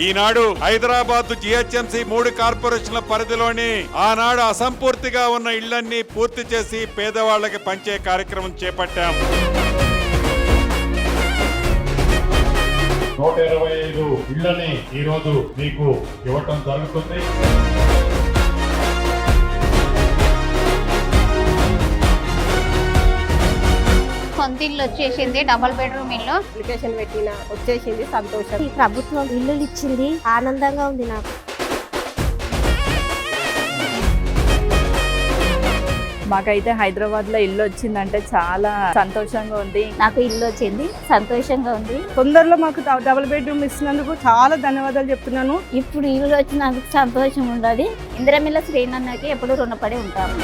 ఈనాడు Hyderabad GHMC 3 కార్పొరేషన్ల పరిధిలోని ఆనాడు అసంపూర్తిగా ఉన్న ఇళ్లన్నీ పూర్తి చేసి పేదవాళ్లకి పంచే కార్యక్రమం చేపట్టాం. 125 ఇళ్లని ఈ రోజు మీకు ఇవ్వటం జరుగుతుంది. సొంత ఇల్లు వచ్చేసింది, డబుల్ బెడ్రూమ్ ఇల్లు. అప్లికేషన్ పెట్టిన వచ్చేసింది, సంతోషం. ఈ ప్రభుత్వం ఇల్లు ఇచ్చింది, ఆనందంగా ఉంది నాకు. మాకైతే హైదరాబాద్ లో ఇల్లు వచ్చిందంటే చాలా సంతోషంగా ఉంది. నాకు ఇల్లు వచ్చింది, సంతోషంగా ఉంది. తొందరలో మాకు డబుల్ బెడ్రూమ్ ఇచ్చినందుకు చాలా ధన్యవాదాలు చెప్తున్నాను. ఇప్పుడు ఇల్లు వచ్చినందుకు సంతోషం ఉండదు. ఇందిరమిల్ల శ్రీనన్నకి ఎప్పుడు రుణపడి ఉంటాము.